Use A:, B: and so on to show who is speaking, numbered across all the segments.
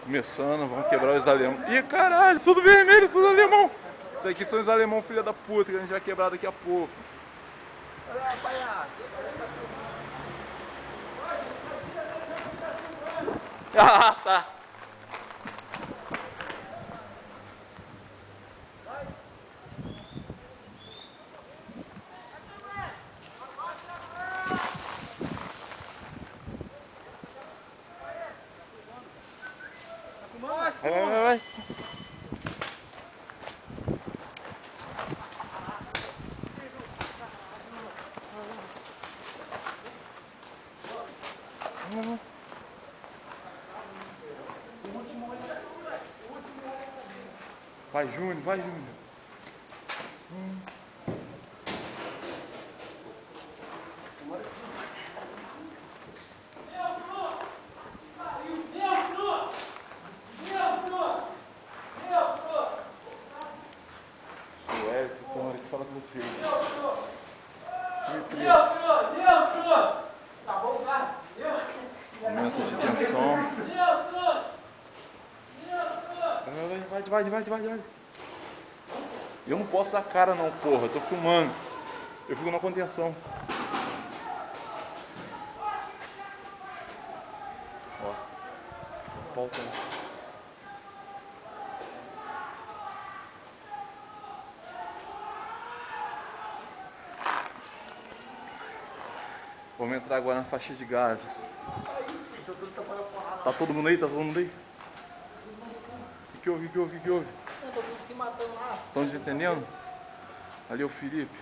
A: Começando, vamos quebrar os alemão. Ih, caralho, tudo vermelho, tudo alemão. Isso aqui são os alemão, filha da puta, que a gente vai quebrar daqui a pouco.
B: Olha lá, palhaço.
A: Ah, tá. Vai. Vai, Júnior, vai, Júnior. Sou Hélio, tô na hora de falar com você. Momento de tensão. Vai. Eu não posso dar cara não, porra. Eu tô filmando. Eu fico na contenção. Ó. Volta aí. Vamos entrar agora na faixa de Gaza. Tá todo mundo aí? Tá todo mundo aí? O que houve?
B: Não, tô se matando lá.
A: Estão desentendendo? Ali é o Felipe.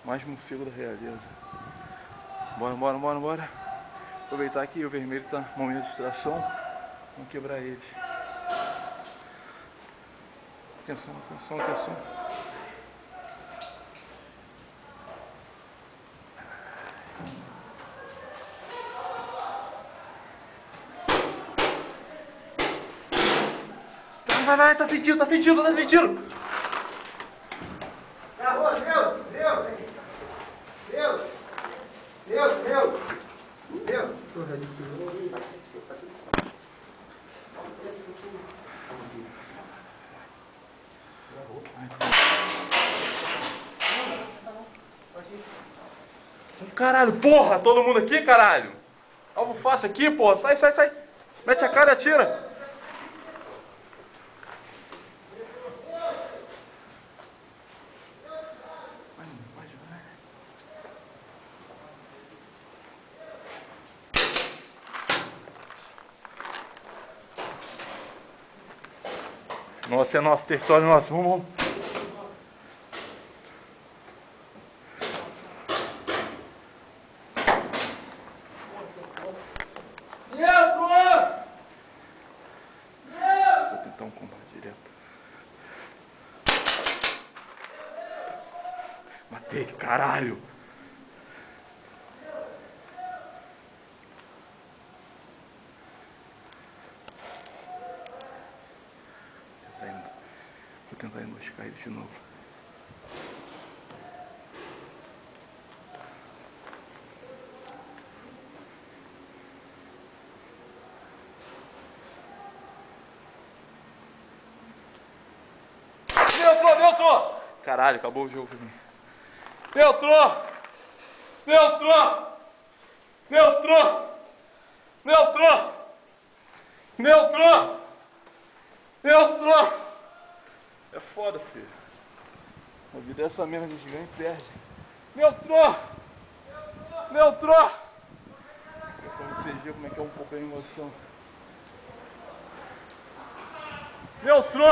A: Mais morcego da realeza. Bora. Aproveitar que o vermelho tá no momento de distração. Vamos quebrar eles. Atenção. Vai, tá sentindo. Meu. Caralho, porra, todo mundo aqui, caralho. Alvo fácil aqui, porra. Sai. Mete a cara e atira. Nossa, é nosso território, nosso. Vamos. Vou tentar um combate direto. Matei, caralho. Vou tentar emboscar ele de novo. Neutro! Caralho, acabou o jogo pra mim. Neutro! É foda, filho. A vida é essa mesmo, a gente ganha e perde. Neutro! Pra vocês verem como é que é um pouco a emoção. Neutro!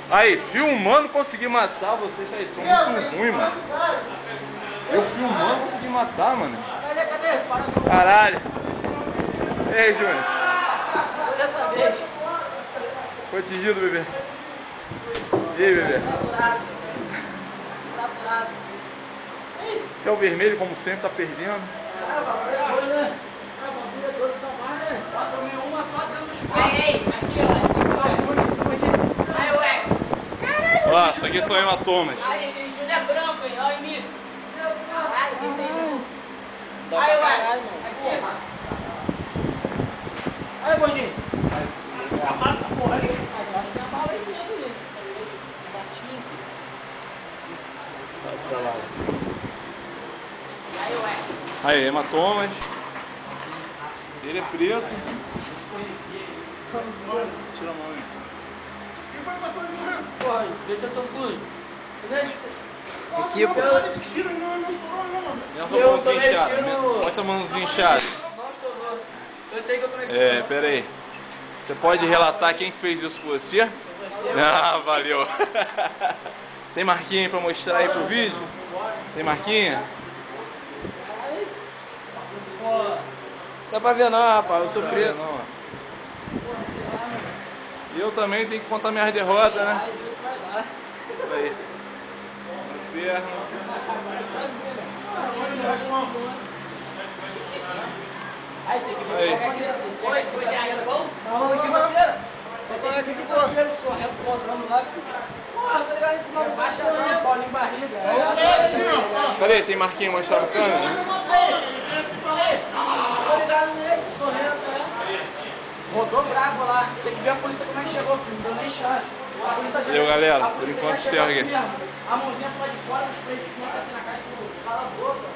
A: Aí, filmando consegui matar vocês, aí estão muito ruim, mano. Eu filmando consegui matar, mano.
B: Cadê?
A: Caralho. Ei, Júnior.
B: Dessa vez.
A: Foi atingido, bebê. E aí, bebê?
B: Tá.
A: Esse é o vermelho, como sempre, tá perdendo.
B: Tomei uma só dando os pés. Aí, aqui, ó. Aí, ué.
A: Ó. Ó, isso aqui são hematomas.
B: Aí, Júnior é branco, hein? Ó, Emílio. Ai, vermelho. Aí, ué. Aqui, mano. Aí, Bondinho. Amado essa porra aí. Eu acho que tem a bala aí mesmo, hein? Baixinho.
A: Vai pra lá.
B: Aí, ué.
A: Aí, hematomas. Ele é preto. Tira a mão aí.
B: Porra, vê se eu tô sujo.
C: Aqui, pô.
A: E essa mãozinha inchada. Mostra a mãozinha inchada.
B: Não estourou. Eu sei que eu tomei
A: É, pera aí. Você pode relatar quem que fez isso com você? Ah, valeu. Tem marquinha aí pra mostrar aí pro vídeo? Tem marquinha?
B: Dá pra ver não, rapaz, eu sou preto.
A: Não. E eu também tenho que contar minhas derrotas, né? Aí. Uma perna.
B: Aí tem que ver
A: Aí.
B: Oi, foi de água bom? Não, aqui quinta-feira. Você tem que vir quinta-feira, sorrendo, encontrando lá. Porra, tô ligado em cima do baixo, não, Paulinho Barriga.
A: Pera aí, tem marquinha mostrar pro câmera?
B: Tô ligado nele, sorrendo, né? Rodou bravo lá. Tem que ver a polícia como é que chegou, filho. Não deu nem chance. A polícia já,
A: Valeu, galera.
B: a
A: Por
B: polícia
A: enquanto
B: já chegou
A: segue.
B: assim mesmo. A mãozinha pro lado de fora, o spray de pimenta assim na cara e falou, cala a boca.